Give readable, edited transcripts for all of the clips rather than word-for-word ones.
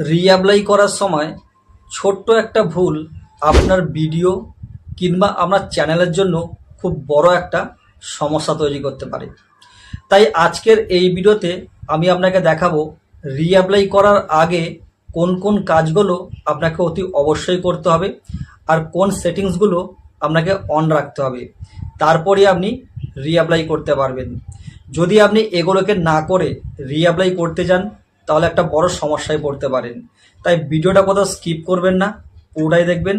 Reapply করার সময় ছোট্ট একটা ভুল আপনার ভিডিও কিংবা আপনার চ্যানেলের জন্য খুব বড় একটা সমস্যা তৈরি করতে পারে। তাই আজকের এই ভিডিওতে আমি আপনাকে দেখাবো রিঅ্যাপ্লাই করার আগে কোন কোন কাজগুলো আপনাকে অতি অবশ্যই করতে হবে আর কোন সেটিংসগুলো আপনাকে অন রাখতে হবে, তারপরে আপনি রিঅ্যাপ্লাই করতে পারবেন। যদি আপনি এগুলোকে না করে রিঅ্যাপ্লাই করতে যান তাহলে একটা বড় সমস্যায় পড়তে পারেন। তাই ভিডিওটা কোথাও স্কিপ করবেন না, পুরোটাই দেখবেন।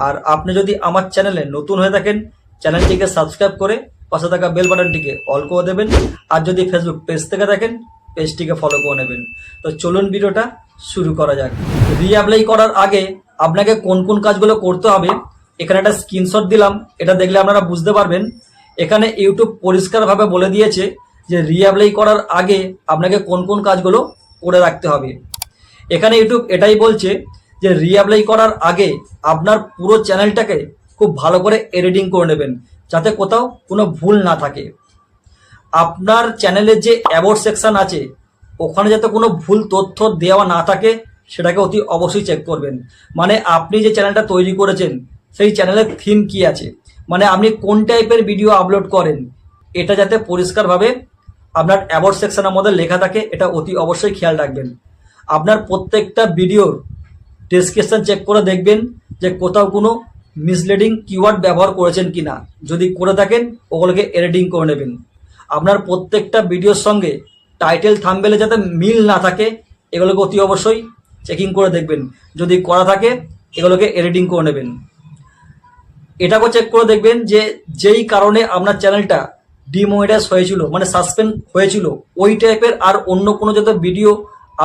আর আপনি যদি আমার চ্যানেলে নতুন হয়ে থাকেন চ্যানেলটিকে সাবস্ক্রাইব করে পাশে থাকা বেল বাটনটিকে অল করে দেবেন। আর যদি ফেসবুক পেজ থেকে থাকেন পেজটিকে ফলো করে নেবেন। তো চলুন ভিডিওটা শুরু করা যাক। রিঅ্যাপ্লাই করার আগে আপনাকে কোন কোন কাজগুলো করতে হবে এখানে একটা স্ক্রিনশট দিলাম, এটা দেখলে আপনারা বুঝতে পারবেন। এখানে ইউটিউব পরিষ্কারভাবে বলে দিয়েছে যে রিঅ্যাপ্লাই করার আগে আপনাকে কোন কোন কাজগুলো করে রাখতে হবে। এখানে ইউটিউব এটাই বলছে যে রিঅ্যাপ্লাই করার আগে আপনার পুরো চ্যানেলটাকে খুব ভালো করে এডিটিং করে নেবেন যাতে কোথাও কোনো ভুল না থাকে। আপনার চ্যানেলের যে অ্যাবাউট সেকশন আছে ওখানে যাতে কোনো ভুল তথ্য দেওয়া না থাকে সেটাকে অতি অবশ্যই চেক করবেন। মানে আপনি যে চ্যানেলটা তৈরি করেছেন সেই চ্যানেলের থিম কি আছে, মানে আপনি কোন টাইপের ভিডিও আপলোড করেন, এটা যাতে পরিষ্কারভাবে আপনার অ্যাবাউট সেকশনের মধ্যে লেখা থাকে এটা অতি অবশ্যই খেয়াল রাখবেন। আপনার প্রত্যেকটা ভিডিওর ডেসক্রিপশন চেক করে দেখবেন যে কোথাও কোনো মিসলিডিং কিওয়ার্ড ব্যবহার করেছেন কিনা, যদি করে থাকেন ওগুলোকে এডিটিং করে নেবেন। আপনার প্রত্যেকটা ভিডিওর সঙ্গে টাইটেল থাম্বনেলে যাতে মিল না থাকে এগুলোকে অতি অবশ্যই চেকিং করে দেখবেন, যদি করা থাকে এগুলোকে এডিটিং করে নেবেন। এটাকেও চেক করে দেখবেন যে যেই কারণে আপনার চ্যানেলটা ডিমনিটাইজ হয়েছিল মানে সাসপেন্ড হয়েছিল ওই টাইপের আর অন্য কোনো যাতে ভিডিও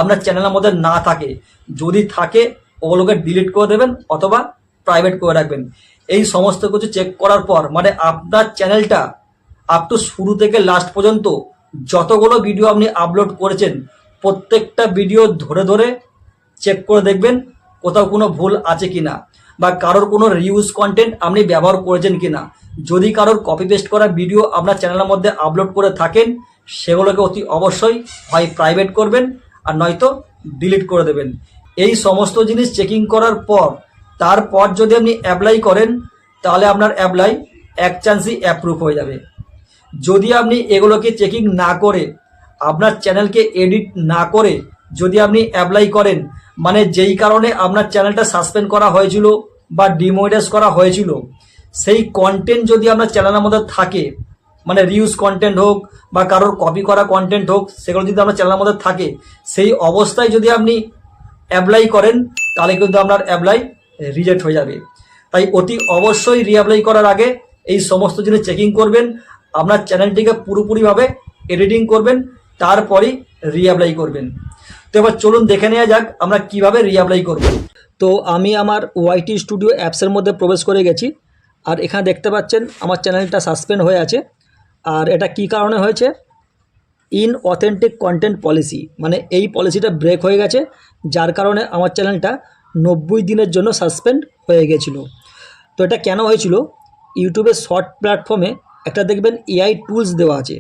আপনার চ্যানেলের মধ্যে না থাকে, যদি থাকে ওগুলোকে ডিলিট করে দেবেন অথবা প্রাইভেট করে রাখবেন। এই সমস্ত কিছু চেক করার পর মানে আপনার চ্যানেলটা আপ টু শুরু থেকে লাস্ট পর্যন্ত যতগুলো ভিডিও আপনি আপলোড করেছেন প্রত্যেকটা ভিডিও ধরে ধরে চেক করে দেখবেন কোথাও কোনো ভুল আছে কিনা বা কারোর কোনো রিউজ কন্টেন্ট আপনি ব্যবহার করেছেন কিনা। যদি কারোর কপি পেস্ট করা ভিডিও আপনার চ্যানেলের মধ্যে আপলোড করে থাকেন সেগুলোকে অতি অবশ্যই হয় প্রাইভেট করবেন আর নয়তো ডিলিট করে দেবেন। এই সমস্ত জিনিস চেকিং করার পর তারপর যদি আপনি অ্যাপ্লাই করেন তাহলে আপনার অ্যাপ্লাই এক চান্সই অ্যাপ্রুভ হয়ে যাবে। যদি আপনি এগুলোকে চেকিং না করে আপনার চ্যানেলকে এডিট না করে যদি আপনি অ্যাপ্লাই করেন মানে যেই কারণে আপনার চ্যানেলটা সাসপেন্ড করা হয়েছিল বা ডিমনিটাইজ করা হয়েছিল সেই কন্টেন্ট যদি আপনার চ্যানেলের মধ্যে থাকে, মানে রিউজ কন্টেন্ট হোক বা কারোর কপি করা কন্টেন্ট হোক, সেগুলো যদি আপনার চ্যানেলের মধ্যে থাকে সেই অবস্থায় যদি আপনি অ্যাপ্লাই করেন তাহলে কিন্তু আপনার অ্যাপ্লাই রিজেক্ট হয়ে যাবে। তাই অতি অবশ্যই রিঅ্যাপ্লাই করার আগে এই সমস্ত জিনিস চেকিং করবেন, আপনার চ্যানেলটিকে পুরোপুরিভাবে এডিটিং করবেন, তারপরেই রিঅ্যাপ্লাই করবেন। তো এবার চলুন দেখে নেওয়া যাক আমরা কিভাবে রিঅ্যাপ্লাই করব। তো আমি আমার ওয়াইটি স্টুডিও অ্যাপসের মধ্যে প্রবেশ করে গেছি আর এখানে দেখতে পাচ্ছেন আমার চ্যানেলটা সাসপেন্ড হয়ে আছে। আর এটা কি কারণে হয়েছে, ইনঅথেন্টিক কন্টেন্ট পলিসি, মানে এই পলিসিটা ব্রেক হয়ে গেছে যার কারণে আমার চ্যানেলটা 90 দিনের জন্য সাসপেন্ড হয়ে গেছিলো। তো এটা কেন হয়েছিল, ইউটিউবের শর্ট প্ল্যাটফর্মে একটা দেখবেন এআই টুলস দেওয়া আছে,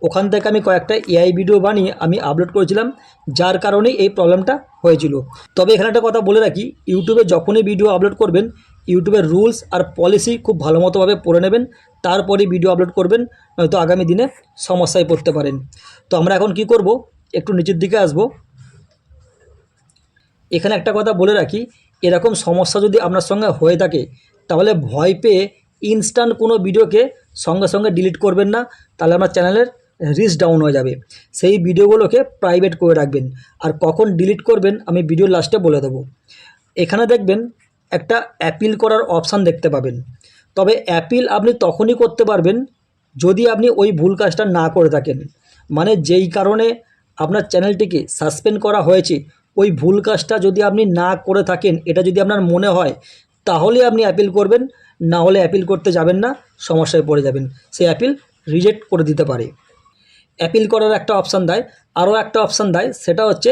ওখান থেকে আমি কয়েকটা এআই ভিডিও বানিয়ে আমি আপলোড করেছিলাম যার কারণে এই প্রবলেমটা হয়েছিল। তবে এখানে একটা কথা বলে রাখি, ইউটিউবে যখনই ভিডিও আপলোড করবেন ইউটিউবের রুলস আর পলিসি খুব ভালো মতোভাবে পড়ে নেবেন, তারপরে ভিডিও আপলোড করবেন, নয়তো আগামী দিনে সমস্যায় পড়তে পারেন। তো আমরা এখন কি করব, একটু নিচের দিকে আসব। এখানে একটা কথা বলে রাখি, এরকম সমস্যা যদি আপনার সঙ্গে হয়ে থাকে তাহলে ভয় পেয়ে ইনস্ট্যান্ট কোনো ভিডিওকে সঙ্গে সঙ্গে ডিলিট করবেন না, তাহলে আপনার চ্যানেলের রিচ ডাউন হয়ে যাবে। সেই ভিডিওগুলোকে প্রাইভেট করে রাখবেন। আর কখন ডিলিট করবেন আমি ভিডিওর লাস্টে বলে দেবো। এখানে দেখবেন একটা অ্যাপিল করার অপশান দেখতে পাবেন, তবে অ্যাপিল আপনি তখনই করতে পারবেন যদি আপনি ওই ভুল কাজটা না করে থাকেন, মানে যেই কারণে আপনার চ্যানেলটিকে সাসপেন্ড করা হয়েছে ওই ভুল কাজটা যদি আপনি না করে থাকেন, এটা যদি আপনার মনে হয় তাহলে আপনি অ্যাপিল করবেন, না হলে অ্যাপিল করতে যাবেন না, সমস্যায় পড়ে যাবেন, সেই অ্যাপিল রিজেক্ট করে দিতে পারে। অ্যাপিল করার একটা অপশান দেয়, আরও একটা অপশান দেয়, সেটা হচ্ছে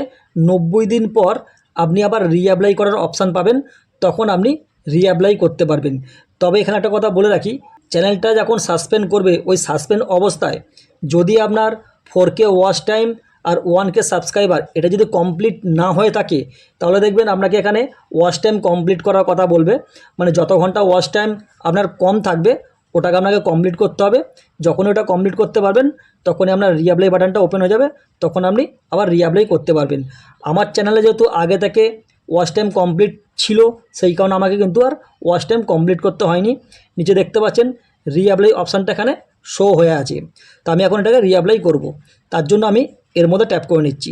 90 দিন পর আপনি আবার রিঅ্যাপ্লাই করার অপশান পাবেন, তখন আপনি রিঅ্যাপ্লাই করতে পারবেন। তবে এখানে একটা কথা বলে রাখি, চ্যানেলটা যখন সাসপেন্ড করবে ওই সাসপেন্ড অবস্থায় যদি আপনার 4K ওয়াচ টাইম আর 1K সাবস্ক্রাইবার এটা যদি কমপ্লিট না হয়ে থাকে তাহলে দেখবেন আপনাকে এখানে ওয়াচ টাইম কমপ্লিট করার কথা বলবে, মানে যত ঘন্টা ওয়াচ টাইম আপনার কম থাকবে ওটাকে আপনাকে কমপ্লিট করতে হবে। যখন ওটা কমপ্লিট করতে পারবেন তখনই আপনার রিঅ্যাপ্লাই বাটনটা ওপেন হয়ে যাবে, তখন আপনি আবার রিঅ্যাপ্লাই করতে পারবেন। আমার চ্যানেলে যেহেতু আগে থেকে ওয়াচ টাইম কমপ্লিট ছিল সেই কারণে আমাকে কিন্তু আর ওয়াচ টাইম কমপ্লিট করতে হয়নি। নিচে দেখতে পাচ্ছেন রিঅ্যাপ্লাই অপশানটা এখানে শো হয়ে আছে, তো আমি এখন এটাকে রিঅ্যাপ্লাই করব। তার জন্য আমি এর মধ্যে ট্যাপ করে নিচ্ছি।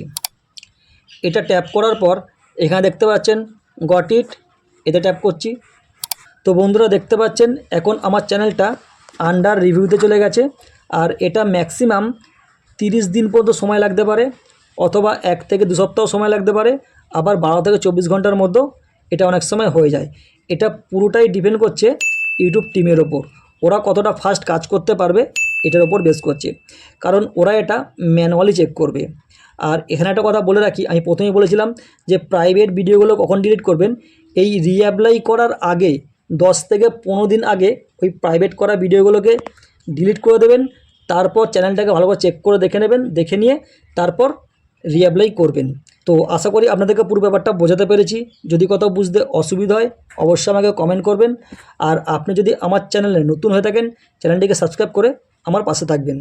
এটা ট্যাপ করার পর এখানে দেখতে পাচ্ছেন গট ইট, এতে ট্যাপ করছি। তো বন্ধুরা দেখতে পাচ্ছেন এখন আমার চ্যানেলটা আন্ডার রিভিউতে চলে গেছে, আর এটা ম্যাক্সিমাম 30 দিন পর্যন্ত সময় লাগতে পারে, অথবা 1 থেকে 2 সপ্তাহ সময় লাগতে পারে, আবার 12 থেকে 24 ঘন্টার মধ্যেও এটা অনেক সময় হয়ে যায়। এটা পুরোটাই ডিপেন্ড করছে ইউটিউব টিমের ওপর, ওরা কতটা ফাস্ট কাজ করতে পারবে এটার ওপর বেস করছে, কারণ ওরা এটা ম্যানুয়ালি চেক করবে। আর এখানে একটা কথা বলে রাখি, আমি প্রথমেই বলেছিলাম যে প্রাইভেট ভিডিওগুলো কখন ডিলিট করবেন, এই রিঅ্যাপ্লাই করার আগে 10 থেকে 15 দিন আগে ওই প্রাইভেট করা ভিডিওগুলোকে ডিলিট করে দেবেন। তারপর চ্যানেলটাকে ভালো করে চেক করে দেখে নেবেন, দেখে নিয়ে তারপর রিঅ্যাপ্লাই করবেন। তো আশা করি আপনাদেরকে পুরো ব্যাপারটা বোঝাতে পেরেছি। যদি কোথাও বুঝতে অসুবিধা হয় অবশ্যই আমাকে কমেন্ট করবেন। আর আপনি যদি আমার চ্যানেলে নতুন হয়ে থাকেন চ্যানেলটিকে সাবস্ক্রাইব করে আমার পাশে থাকবেন।